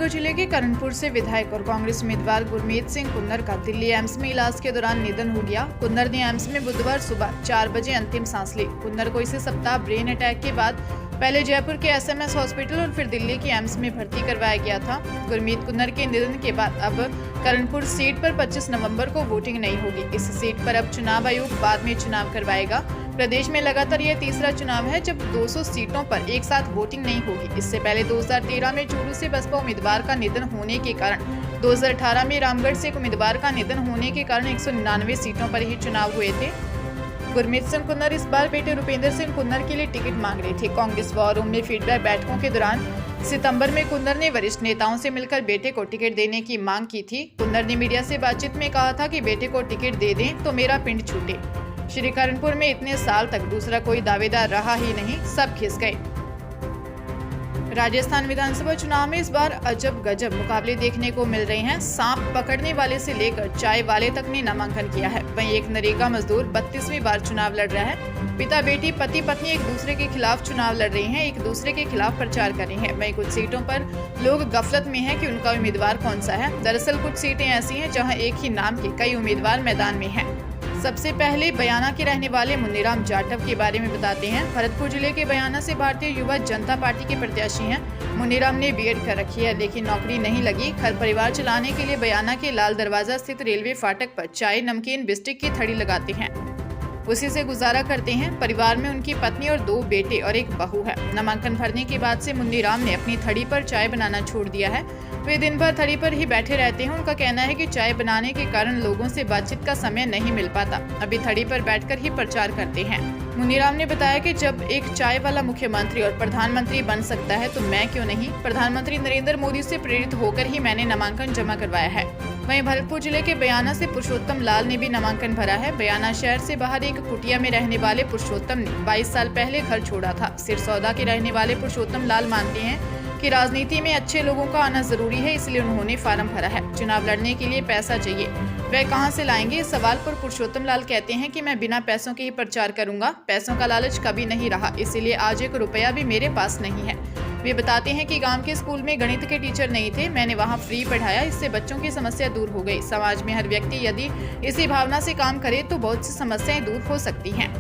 कुंभलगढ़ जिले के करणपुर से विधायक और कांग्रेस उम्मीदवार गुरमीत सिंह कुन्नर का दिल्ली एम्स में इलाज के दौरान निधन हो गया। कुन्नर ने एम्स में बुधवार सुबह 4 बजे अंतिम सांस ली। कुन्नर को इसी सप्ताह ब्रेन अटैक के बाद पहले जयपुर के एसएमएस हॉस्पिटल और फिर दिल्ली के एम्स में भर्ती करवाया गया था। गुरमीत कुन्नर के निधन के बाद अब करणपुर सीट पर 25 नवंबर को वोटिंग नहीं होगी। इस सीट पर अब चुनाव आयोग बाद में चुनाव करवाएगा। प्रदेश में लगातार यह तीसरा चुनाव है जब 200 सीटों पर एक साथ वोटिंग नहीं होगी। इससे पहले 2013 में चूरू से बसपा उम्मीदवार का निधन होने के कारण 2018 में रामगढ़ से एक उम्मीदवार का निधन होने के कारण 199 सीटों पर ही चुनाव हुए थे। गुरमीत सिंह कुन्नर इस बार बेटे रुपेंद्र सिंह कुन्नर के लिए टिकट मांग रहे थे। कांग्रेस वॉर रूम में फीडबैक बैठकों के दौरान सितंबर में कुन्नर ने वरिष्ठ नेताओं से मिलकर बेटे को टिकट देने की मांग की थी। कुन्नर ने मीडिया से बातचीत में कहा था कि बेटे को टिकट दे दें तो मेरा पिंड छूटे। श्री करणपुर में इतने साल तक दूसरा कोई दावेदार रहा ही नहीं, सब खिस गए। राजस्थान विधानसभा चुनाव में इस बार अजब गजब मुकाबले देखने को मिल रहे हैं। सांप पकड़ने वाले से लेकर चाय वाले तक ने नामांकन किया है। वहीं एक नरेगा मजदूर 32वीं बार चुनाव लड़ रहा है। पिता बेटी पति पत्नी एक दूसरे के खिलाफ चुनाव लड़ रहे हैं, एक दूसरे के खिलाफ प्रचार कर रहे हैं। वहीं कुछ सीटों पर लोग गफलत में हैं कि उनका उम्मीदवार कौन सा है। दरअसल कुछ सीटें ऐसी हैं जहां एक ही नाम के कई उम्मीदवार मैदान में हैं। सबसे पहले बयाना के रहने वाले मुन्नीराम जाटव के बारे में बताते हैं। भरतपुर जिले के बयाना से भारतीय युवा जनता पार्टी के प्रत्याशी हैं। मुन्नीराम ने बीएड कर रखी है लेकिन नौकरी नहीं लगी। घर परिवार चलाने के लिए बयाना के लाल दरवाजा स्थित रेलवे फाटक पर चाय नमकीन बिस्टिक की थड़ी लगाते हैं, उसी से गुजारा करते हैं। परिवार में उनकी पत्नी और 2 बेटे और एक बहू है। नामांकन भरने के बाद से मुन्नीराम ने अपनी थड़ी पर चाय बनाना छोड़ दिया है। वे दिन भर थड़ी पर ही बैठे रहते हैं। उनका कहना है कि चाय बनाने के कारण लोगों से बातचीत का समय नहीं मिल पाता। अभी थड़ी पर बैठकर ही प्रचार करते हैं। मुन्नीराम ने बताया कि जब एक चाय वाला मुख्यमंत्री और प्रधानमंत्री बन सकता है तो मैं क्यों नहीं। प्रधानमंत्री नरेंद्र मोदी से प्रेरित होकर ही मैंने नामांकन जमा करवाया है। वहीं भरतपुर जिले के बयाना से पुरुषोत्तम लाल ने भी नामांकन भरा है। बयाना शहर से बाहर एक कुटिया में रहने वाले पुरुषोत्तम ने 22 साल पहले घर छोड़ा था। सिरसौदा के रहने वाले पुरुषोत्तम लाल मानते हैं कि राजनीति में अच्छे लोगों का आना जरूरी है, इसलिए उन्होंने फार्म भरा है। चुनाव लड़ने के लिए पैसा चाहिए, वह कहां से लाएंगे। इस सवाल पर पुरुषोत्तम लाल कहते हैं कि मैं बिना पैसों के ही प्रचार करूंगा। पैसों का लालच कभी नहीं रहा, इसीलिए आज 1 रुपया भी मेरे पास नहीं है। वे बताते हैं कि गांव के स्कूल में गणित के टीचर नहीं थे, मैंने वहां फ्री पढ़ाया, इससे बच्चों की समस्या दूर हो गई। समाज में हर व्यक्ति यदि इसी भावना से काम करे तो बहुत सी समस्याएं दूर हो सकती हैं।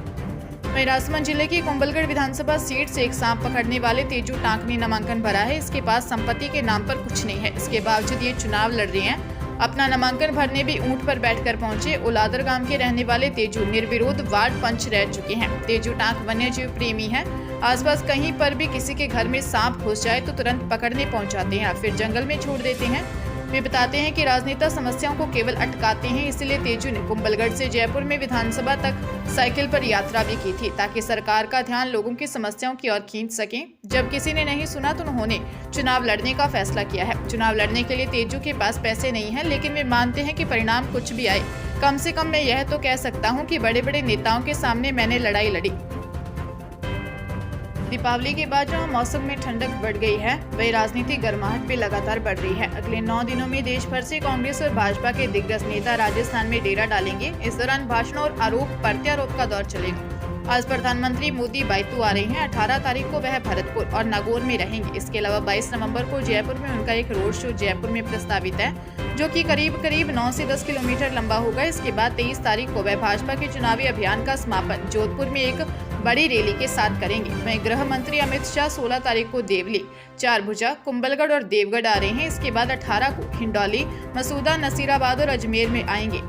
वहीं राजसमंद जिले की कुंभलगढ़ विधानसभा सीट से एक सांप पकड़ने वाले तेजू टांक ने नामांकन भरा है। इसके पास संपत्ति के नाम पर कुछ नहीं है, इसके बावजूद ये चुनाव लड़ रहे हैं। अपना नामांकन भरने भी ऊंट पर बैठकर पहुंचे। उलादर गांव के रहने वाले तेजू निर्विरोध वार्ड पंच रह चुके हैं। तेजू टांक वन्य जीव प्रेमी है। आसपास कहीं पर भी किसी के घर में सांप घुस जाए तो तुरंत पकड़ने पहुंच जाते हैं, फिर जंगल में छोड़ देते हैं। वे बताते हैं कि राजनेता समस्याओं को केवल अटकाते हैं, इसलिए तेजू ने कुंभलगढ़ से जयपुर में विधानसभा तक साइकिल पर यात्रा भी की थी ताकि सरकार का ध्यान लोगों की समस्याओं की ओर खींच सकें। जब किसी ने नहीं सुना तो उन्होंने चुनाव लड़ने का फैसला किया है। चुनाव लड़ने के लिए तेजू के पास पैसे नहीं है, लेकिन वे मानते हैं कि परिणाम कुछ भी आए, कम से कम मैं यह तो कह सकता हूँ कि बड़े बड़े नेताओं के सामने मैंने लड़ाई लड़ी। दीपावली के बाद जहां मौसम में ठंडक बढ़ गई है, वही राजनीतिक गर्माहट भी लगातार बढ़ रही है। अगले 9 दिनों में देश भर से कांग्रेस और भाजपा के दिग्गज नेता राजस्थान में डेरा डालेंगे। इस दौरान भाषण और आरोप प्रत्यारोप का दौर चलेगा। आज प्रधानमंत्री मोदी बायतू आ रहे हैं। 18 तारीख को वह भरतपुर और नागौर में रहेंगे। इसके अलावा 22 नवंबर को जयपुर में उनका एक रोड शो जयपुर में प्रस्तावित है, जो कि करीब 9 से 10 किलोमीटर लंबा होगा। इसके बाद 23 तारीख को वह भाजपा के चुनावी अभियान का समापन जोधपुर में एक बड़ी रैली के साथ करेंगे। वहीं गृह मंत्री अमित शाह 16 तारीख को देवली, चारभुजा, कुंभलगढ़ और देवगढ़ आ रहे हैं। इसके बाद 18 को हिंडौली, मसूदा, नसीराबाद और अजमेर में आएंगे।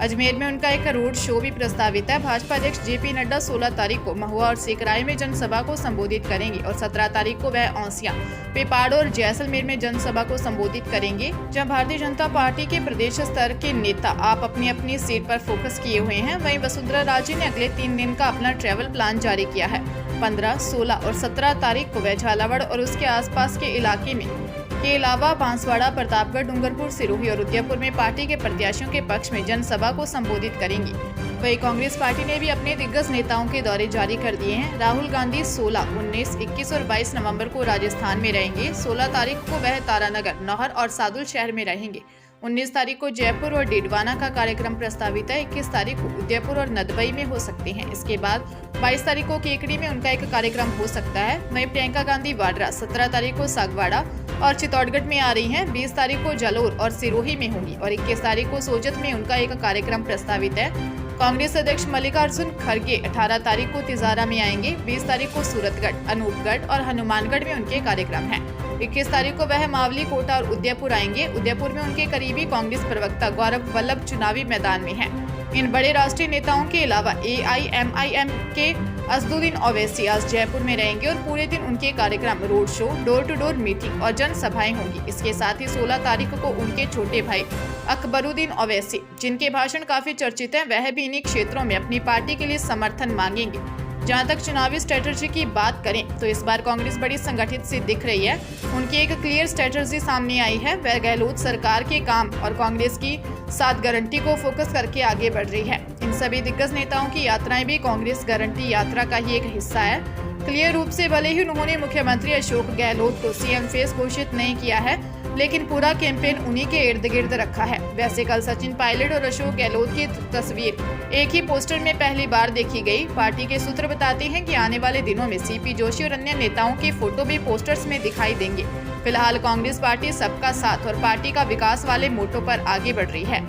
अजमेर में उनका एक रोड शो भी प्रस्तावित है। भाजपा अध्यक्ष जेपी नड्डा 16 तारीख को महुआ और सेकराय में जनसभा को संबोधित करेंगे और 17 तारीख को वह औसिया, पेपाड़ और जैसलमेर में जनसभा को संबोधित करेंगे। जहां भारतीय जनता पार्टी के प्रदेश स्तर के नेता आप अपनी अपनी सीट पर फोकस किए हुए हैं। वहीं वसुंधरा राजे ने अगले 3 दिन का अपना ट्रैवल प्लान जारी किया है। 15, 16 और 17 तारीख को वह झालावाड़ और उसके आसपास के इलाके में के अलावा बांसवाड़ा, प्रतापगढ़, डूंगरपुर, सिरोही और उदयपुर में पार्टी के प्रत्याशियों के पक्ष में जनसभा को संबोधित करेंगी। वहीं कांग्रेस पार्टी ने भी अपने दिग्गज नेताओं के दौरे जारी कर दिए हैं। राहुल गांधी 16, 19, 21 और 22 नवंबर को राजस्थान में रहेंगे। 16 तारीख को वह तारानगर, नौहर और सादुल शहर में रहेंगे। 19 तारीख को जयपुर और डीडवाना का कार्यक्रम प्रस्तावित है। 21 तारीख को उदयपुर और नदबई में हो सकते हैं। इसके बाद 22 तारीख को केकड़ी में उनका एक कार्यक्रम हो सकता है। वहीं प्रियंका गांधी वाड्रा 17 तारीख को सागवाड़ा, और चित्तौड़गढ़ में आ रही हैं। 20 तारीख को जालोर और सिरोही में होंगी और 21 तारीख को सोजत में उनका एक कार्यक्रम प्रस्तावित है। कांग्रेस अध्यक्ष मल्लिकार्जुन खड़गे 18 तारीख को तिजारा में आएंगे। 20 तारीख को सूरतगढ़, अनूपगढ़ और हनुमानगढ़ में उनके कार्यक्रम हैं। 21 तारीख को वह मावली, कोटा और उदयपुर आएंगे। उदयपुर में उनके करीबी कांग्रेस प्रवक्ता गौरव वल्लभ चुनावी मैदान में हैं। इन बड़े राष्ट्रीय नेताओं के अलावा AIMIM के असदुद्दीन ओवैसी आज जयपुर में रहेंगे और पूरे दिन उनके कार्यक्रम, road show, door to door meeting और जनसभाएं होंगी। इसके साथ ही 16 तारीख को उनके छोटे भाई अकबरुद्दीन ओवैसी, जिनके भाषण काफी चर्चित हैं, वह भी इन्हीं क्षेत्रों में अपनी पार्टी के लिए समर्थन मांगेंगे। जहां तक चुनावी स्ट्रेटजी की बात करें तो इस बार कांग्रेस बड़ी संगठित सी दिख रही है। उनकी एक क्लियर स्ट्रेटजी सामने आई है। वह गहलोत सरकार के काम और कांग्रेस की 7 गारंटी को फोकस करके आगे बढ़ रही है। इन सभी दिग्गज नेताओं की यात्राएं भी कांग्रेस गारंटी यात्रा का ही एक हिस्सा है। क्लियर रूप से भले ही उन्होंने मुख्यमंत्री अशोक गहलोत को CM फेस घोषित नहीं किया है, लेकिन पूरा कैंपेन उन्हीं के इर्द गिर्द रखा है। वैसे कल सचिन पायलट और अशोक गहलोत की तस्वीर एक ही पोस्टर में पहली बार देखी गई। पार्टी के सूत्र बताते हैं कि आने वाले दिनों में CP जोशी और अन्य नेताओं के फोटो भी पोस्टर्स में दिखाई देंगे। फिलहाल कांग्रेस पार्टी सबका साथ और पार्टी का विकास वाले मोटो पर आगे बढ़ रही है।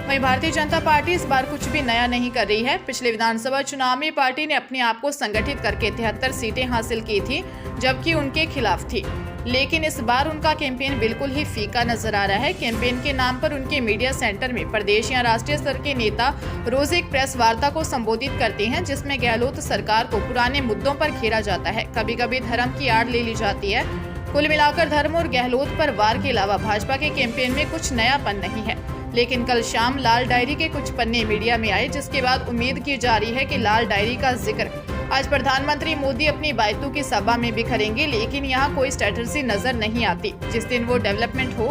वहीं भारतीय जनता पार्टी इस बार कुछ भी नया नहीं कर रही है। पिछले विधानसभा चुनाव में पार्टी ने अपने आप को संगठित करके 73 सीटें हासिल की थी, जबकि उनके खिलाफ थी। लेकिन इस बार उनका कैंपेन बिल्कुल ही फीका नजर आ रहा है। कैंपेन के नाम पर उनके मीडिया सेंटर में प्रदेश या राष्ट्रीय स्तर के नेता रोज एक प्रेस वार्ता को संबोधित करते हैं, जिसमें गहलोत सरकार को पुराने मुद्दों पर घेरा जाता है। कभी कभी धर्म की आड़ ले ली जाती है। कुल मिलाकर धर्म और गहलोत पर वार के अलावा भाजपा के कैंपेन में कुछ नयापन नहीं है। लेकिन कल शाम लाल डायरी के कुछ पन्ने मीडिया में आए, जिसके बाद उम्मीद की जा रही है कि लाल डायरी का जिक्र आज प्रधानमंत्री मोदी अपनी बायतू की सभा में भी करेंगे। लेकिन यहाँ कोई स्ट्रेटजी नजर नहीं आती। जिस दिन वो डेवलपमेंट हो,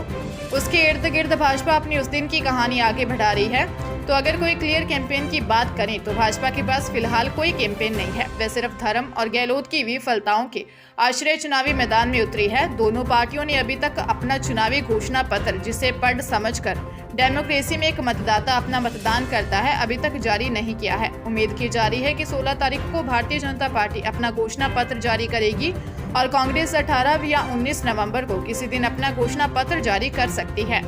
उसके इर्द गिर्द भाजपा अपनी उस दिन की कहानी आगे बढ़ा रही है। तो अगर कोई क्लियर कैंपेन की बात करें तो भाजपा के पास फिलहाल कोई कैंपेन नहीं है। वह सिर्फ धर्म और गहलोत की विफलताओं के आश्रय चुनावी मैदान में उतरी है। दोनों पार्टियों ने अभी तक अपना चुनावी घोषणा पत्र, जिसे पढ़ समझकर डेमोक्रेसी में एक मतदाता अपना मतदान करता है, अभी तक जारी नहीं किया है। उम्मीद की जा रही है कि 16 तारीख को भारतीय जनता पार्टी अपना घोषणा पत्र जारी करेगी और कांग्रेस 18 या 19 नवंबर को किसी दिन अपना घोषणा पत्र जारी कर सकती है।